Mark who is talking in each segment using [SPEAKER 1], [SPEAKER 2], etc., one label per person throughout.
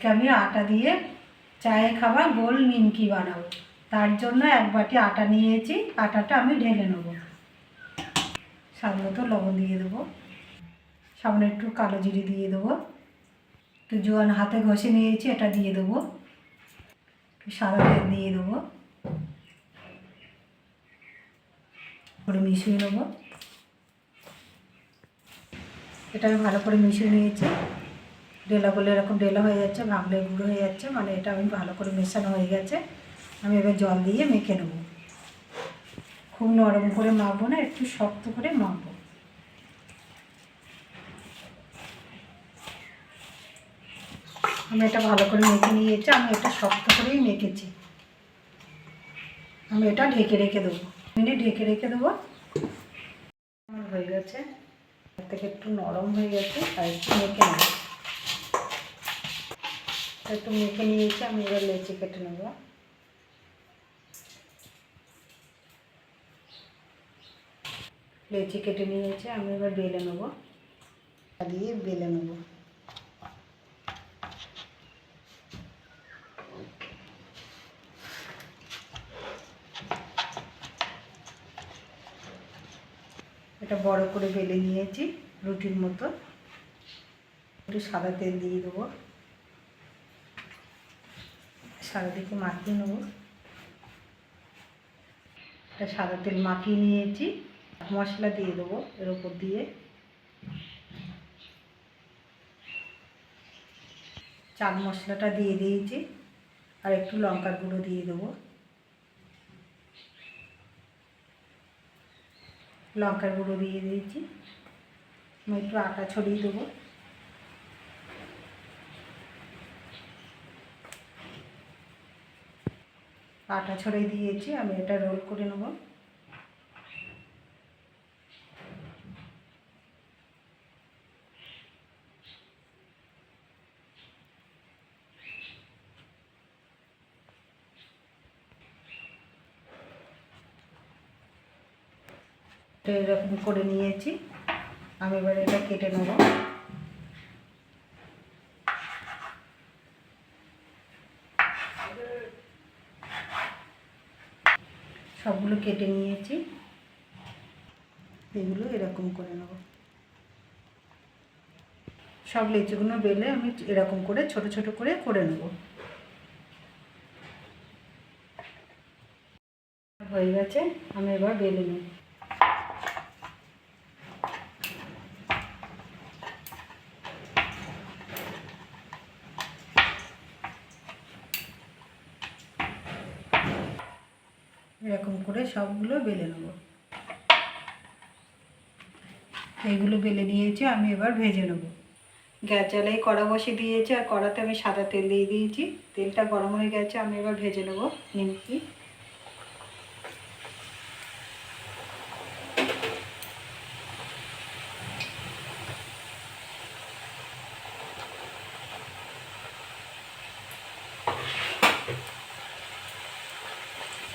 [SPEAKER 1] আজকে আমি আটা দিয়ে চায়ে খাওয়া গোল নিমকি বানাবো। তার জন্য 1 বাটি আটা নিয়েছি, আটাটা আমি ঢেলে নেব। স্বাদ মতো লবণ দিয়ে দেবো, সামনে একটু কালো জিরে দিয়ে দেবো, একটু জোয়ান হাতে ঘষে নিয়েছি এটা দিয়ে দেবো, একটু সাদা তেল দিয়ে দেবো, করে মিশিয়ে নেবো। এটা আমি ভালো করে মিশিয়ে নিয়েছি। ডেলা বলে এরকম ডেলা হয়ে যাচ্ছে, ভাঙলে গুঁড়ো হয়ে যাচ্ছে, মানে এটা আমি ভালো করে মেশানো হয়ে গেছে। আমি এবার জল দিয়ে মেখে নেবো। খুব নরম করে মাখবো না, একটু শক্ত করে মাখবো। আমি এটা ভালো করে মেখে নিয়েছি, আমি এটা শক্ত করেই মেখেছি। আমি এটা ঢেকে রেখে দেবো, ঢেকে রেখে দেবো। আমার হয়ে গেছে, এর থেকে একটু নরম হয়ে গেছে, আর একটু মেখে নেব। একটু মেখে নিয়েছি, আমি এবার লেচি কেটে নেব। লেচি কেটে নিয়েছি, আমি এবার বেলে নেব, দিয়ে বেলে নেব। এটা বড় করে বেলে নিয়েছি রুটির মতো। একটু সাদা তেল দিয়ে দেবো, সাদা দিকে মাখিয়ে নেব। এটা সাদা তেল মাখিয়ে নিয়েছি, মশলা দিয়ে দেবো এর উপর দিয়ে। চাট মশলাটা দিয়ে দিয়েছি, আর একটু লঙ্কার গুঁড়ো দিয়ে দেবো। লঙ্কার গুঁড়ো দিয়ে দিয়েছি, আমি একটু আটা ছড়িয়ে দেবো। আটা ছড়িয়ে দিয়েছি, আমি এটা রোল করে নেব। এরকম করে নিয়েছি, আমি এবার এটা কেটে নেব। সবগুলো কেটে নিয়েছি, এগুলো এরকম করে নেব। সব লেচিগুলো বেলে আমি এরকম করে ছোট ছোট করে নেব। হয়ে গেছে, আমি এবার বেলে নেব। এরকম করে সবগুলো বেলে নেব। এইগুলো বেলে নিয়েছি, আমি এবার ভেজে নেব। গ্যাস জ্বালাই কড়া বসিয়ে দিয়েছি, আর কড়াতে আমি সাদা তেল দিয়ে দিয়েছি। তেলটা গরম হয়ে গেছে, আমি এবার ভেজে নেব নিমকি।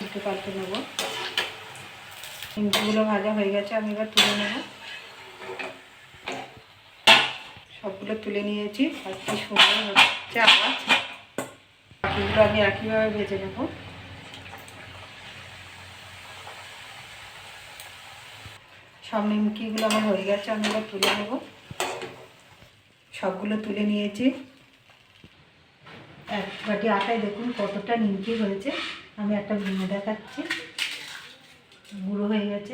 [SPEAKER 1] একটু পাল্টে নেব। নিমকিগুলো ভাজা হয়ে গেছে, আমি এবার তুলে নেব। সবগুলো তুলে নিয়েছি, আর কি সুন্দর হচ্ছে আওয়াজ। বাকিগুলো আমি একইভাবে ভেজে নেব। সব নিমকিগুলো আমার হয়ে গেছে, আমি এবার তুলে নেব। সবগুলো তুলে নিয়েছি। 1 বাটি আটায় দেখুন কতটা নিমকি হয়েছে। আমি একটা ভেঙে দেখাচ্ছি, গুঁড়ো হয়ে গেছে।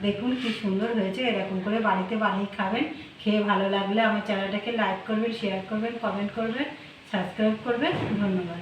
[SPEAKER 1] দেখুন কি সুন্দর হয়েছে। এরকম করে বাড়িতে বানিয়ে খাবেন। খেয়ে ভালো লাগলে আমার চ্যানেলটাকে লাইক করবেন, শেয়ার করবেন, কমেন্ট করবেন, সাবস্ক্রাইব করবেন। ধন্যবাদ।